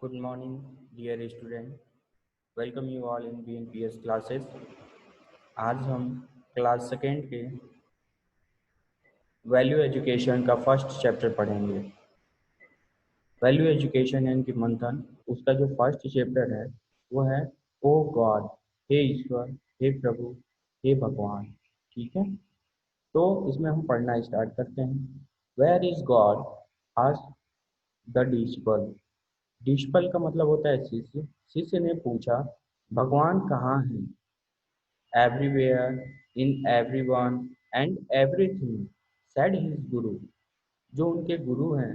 Good morning, dear student. Welcome you all in BNPS classes. आज हम class second के value education का first chapter पढ़ेंगे। Value education यानी कि मंथन, उसका जो फर्स्ट चैप्टर है वो है ओ गॉड, हे ईश्वर, हे प्रभु, हे भगवान। ठीक है, तो इसमें हम पढ़ना स्टार्ट करते हैं। Where is God asked the disciple. Disciple का मतलब होता है शिष्य। शिष्य ने पूछा, भगवान कहाँ हैं? Everywhere, in everyone and everything, said his गुरु। जो उनके गुरु हैं,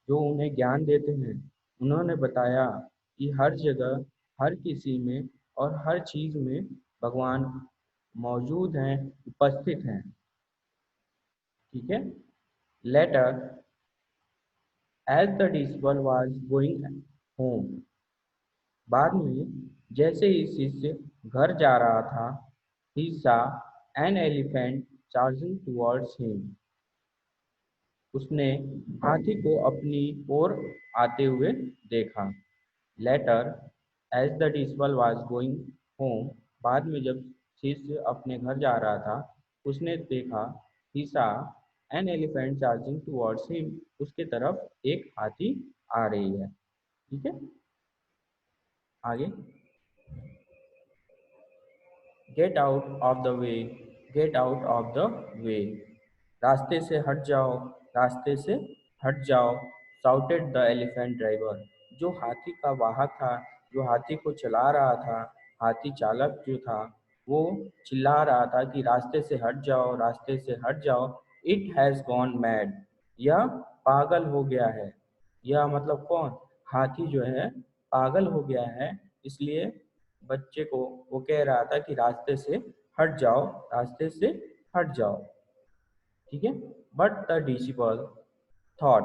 जो उन्हें ज्ञान देते हैं, उन्होंने बताया कि हर जगह, हर किसी में और हर चीज में भगवान मौजूद हैं, उपस्थित हैं। ठीक है। Later, as the disciple was going home. बाद में जैसे ही शिष्य घर जा रहा था, he saw an elephant charging towards him। उसने हाथी को अपनी ओर आते हुए देखा। Later, as the disciple was going home. बाद में जब शिष्य अपने घर जा रहा था, उसने देखा, he saw an elephant charging towards him। उसके तरफ एक हाथी आ रही है। ठीक है, आगे। Get out of the way, get out of the way. रास्ते से हट जाओ, रास्ते से हट जाओ। Shouted the elephant driver. जो हाथी का वाहक था, जो हाथी को चला रहा था, हाथी चालक जो था, वो चिल्ला रहा था कि रास्ते से हट जाओ, रास्ते से हट जाओ। It has gone mad. यह पागल हो गया है। यह मतलब कौन? हाथी जो है पागल हो गया है। इसलिए बच्चे को वो कह रहा था कि रास्ते से हट जाओ, रास्ते से हट जाओ। ठीक है। बट द डिसिपल थॉट,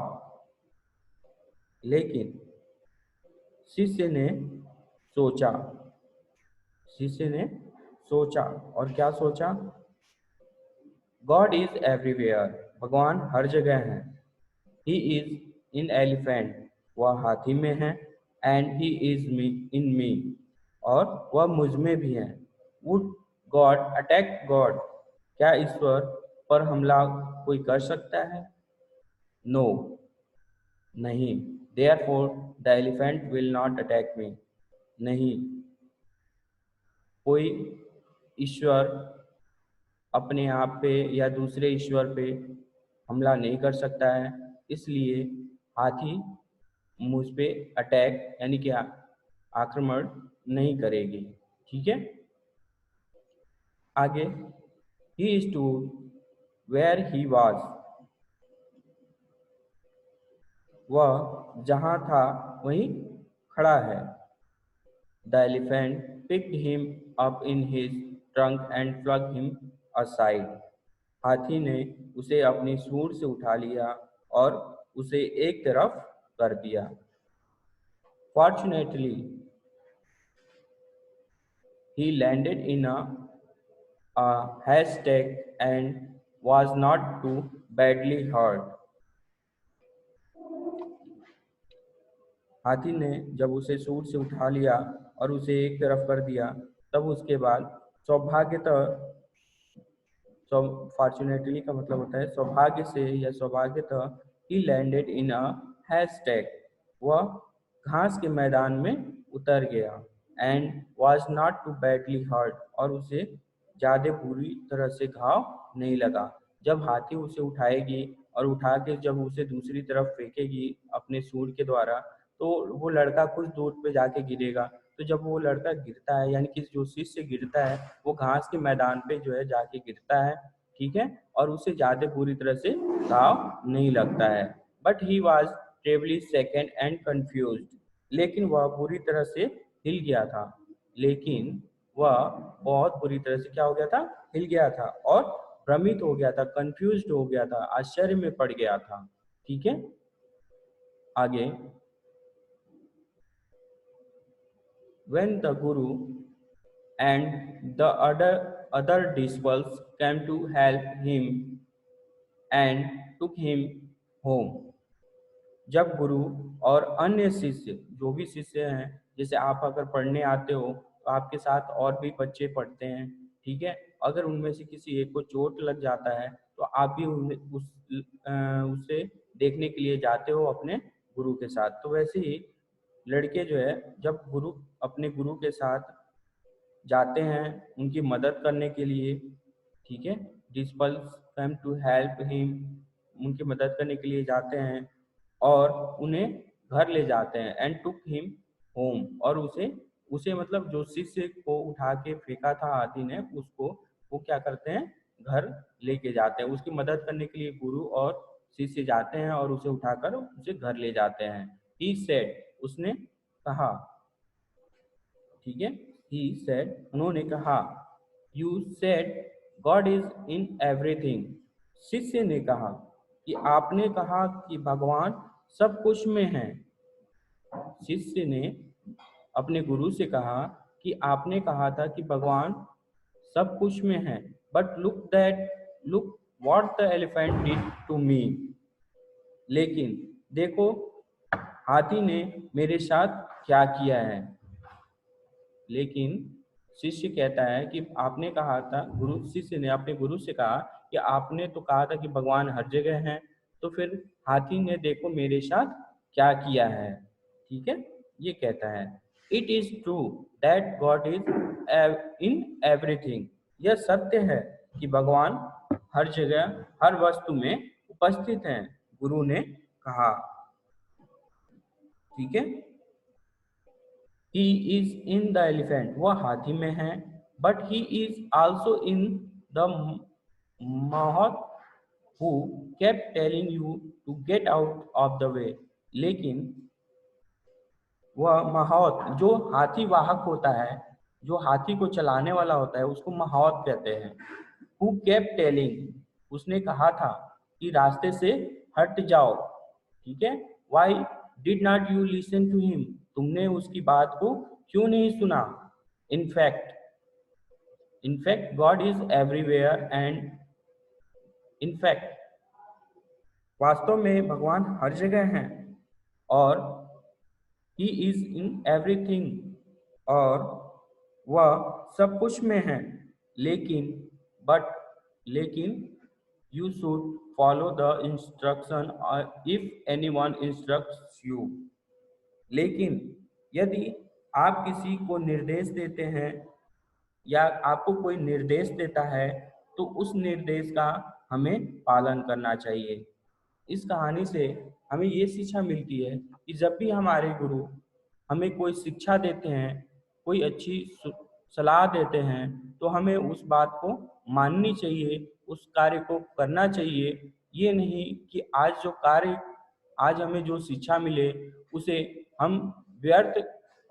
लेकिन शिष्य ने सोचा, शिष्य ने सोचा। और क्या सोचा? God is everywhere. भगवान हर जगह है। He is in elephant. वह हाथी में है। एंड ही इज मी इन मी। और वह मुझ में भी है। Would God attack God. क्या ईश्वर पर हमला कोई कर सकता है? नो, नहीं। Therefore the elephant will not attack मी। नहीं, कोई ईश्वर अपने आप पे या दूसरे ईश्वर पे हमला नहीं कर सकता है। इसलिए हाथी मुझ पे अटैक यानी कि आक्रमण नहीं करेगी। ठीक है, आगे। He stood where he was. वह जहाँ था वहीं खड़ा है। The elephant picked him up in his trunk and flung him aside। हाथी ने उसे अपनी सूंड से उठा लिया और उसे एक तरफ कर दिया। Fortunately, he landed in a haystack and was not too badly hurt। हाथी ने जब उसे सूंड से उठा लिया और उसे एक तरफ कर दिया, तब उसके बाद सौभाग्यतः, फॉर्चुनेटली का मतलब होता है सौभाग्य से या सौभाग्यतः, ही लैंडेड इन अ हैशटैग। वह घास के मैदान में उतर गया। And was not too badly hurt. और उसे ज़्यादा बुरी तरह से घाव नहीं लगा। जब हाथी उसे उठाएगी और उठा के जब उसे दूसरी तरफ फेंकेगी अपने सूंड के द्वारा, तो वो लड़का कुछ दूर पे जाके गिरेगा। तो जब वो लड़का गिरता है यानी कि जो शिष्य गिरता है, वो घास के मैदान पे जो है जाके गिरता है। ठीक है, और उसे ज़्यादा बुरी तरह से घाव नहीं लगता है। But he was terribly scared and confused. लेकिन वह बुरी तरह से हिल गया था। लेकिन वह बहुत बुरी तरह से क्या हो गया था? हिल गया था और भ्रमित हो गया था, कंफ्यूज हो गया था, आश्चर्य में पड़ गया था। ठीक है, आगे। When the Guru and the other disciples came to help him and took him home। जब गुरु और अन्य शिष्य, जो भी शिष्य हैं, जैसे आप अगर पढ़ने आते हो तो आपके साथ और भी बच्चे पढ़ते हैं, ठीक है, अगर उनमें से किसी एक को चोट लग जाता है तो आप भी उसे देखने के लिए जाते हो अपने गुरु के साथ। तो वैसे ही लड़के जो है जब अपने गुरु के साथ जाते हैं उनकी मदद करने के लिए, ठीक है, disciples them to help him, उनकी मदद करने के लिए जाते हैं और उन्हें घर ले जाते हैं। एंड टुक हिम होम, और उसे उसे मतलब जो शिष्य को उठा के फेंका था हाथी ने, उसको वो क्या करते हैं, घर लेके जाते हैं। उसकी मदद करने के लिए गुरु और शिष्य जाते हैं और उसे उठाकर उसे घर ले जाते हैं। ही सेड, उसने कहा, ठीक है, ही सेड, उन्होंने कहा, you said God is in everything, शिष्य ने कहा कि आपने कहा कि भगवान सब कुछ में है। शिष्य ने अपने गुरु से कहा कि आपने कहा था कि भगवान सब कुछ में है, but look what the elephant did to me, लेकिन देखो हाथी ने मेरे साथ क्या किया है। लेकिन शिष्य कहता है कि आपने कहा था, शिष्य ने अपने गुरु से कहा कि आपने तो कहा था कि भगवान हर जगह हैं, तो फिर हाथी ने देखो मेरे साथ क्या किया है, ठीक है। ये कहता है, it is true that God is in everything, यह सत्य है कि भगवान हर जगह हर वस्तु में उपस्थित हैं, गुरु ने कहा, ठीक है। He is in the elephant, वह हाथी में है, but he is also in the Mahout who kept telling you to get out of the way, लेकिन वह महावत जो हाथी वाहक होता है, जो हाथी को चलाने वाला होता है, उसको महावत कहते हैं। Who kept telling, उसने कहा था कि रास्ते से हट जाओ, ठीक है। Why did not you listen to him, तुमने उसकी बात को क्यों नहीं सुना। In fact God is everywhere and in fact, वास्तव में भगवान हर जगह हैं, और ही इज इन एवरीथिंग, और वह सब कुछ में है, लेकिन you should follow the instruction if anyone instructs you, लेकिन यदि आप किसी को निर्देश देते हैं या आपको कोई निर्देश देता है तो उस निर्देश का हमें पालन करना चाहिए। इस कहानी से हमें ये शिक्षा मिलती है कि जब भी हमारे गुरु हमें कोई शिक्षा देते हैं, कोई अच्छी सलाह देते हैं, तो हमें उस बात को माननी चाहिए, उस कार्य को करना चाहिए। ये नहीं कि आज हमें जो शिक्षा मिले उसे हम व्यर्थ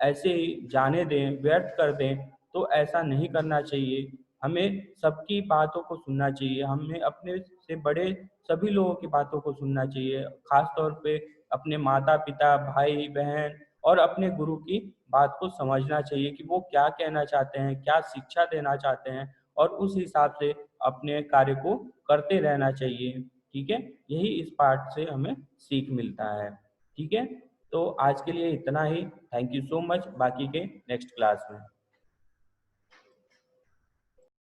ऐसे ही जाने दें, व्यर्थ कर दें, तो ऐसा नहीं करना चाहिए। हमें सबकी बातों को सुनना चाहिए, हमें अपने से बड़े सभी लोगों की बातों को सुनना चाहिए, खास तौर पे अपने माता पिता, भाई बहन और अपने गुरु की बात को समझना चाहिए कि वो क्या कहना चाहते हैं, क्या शिक्षा देना चाहते हैं, और उस हिसाब से अपने कार्य को करते रहना चाहिए, ठीक है। यही इस पाठ से हमें सीख मिलता है, ठीक है। तो आज के लिए इतना ही। Thank you so much. बाकी के नेक्स्ट क्लास में।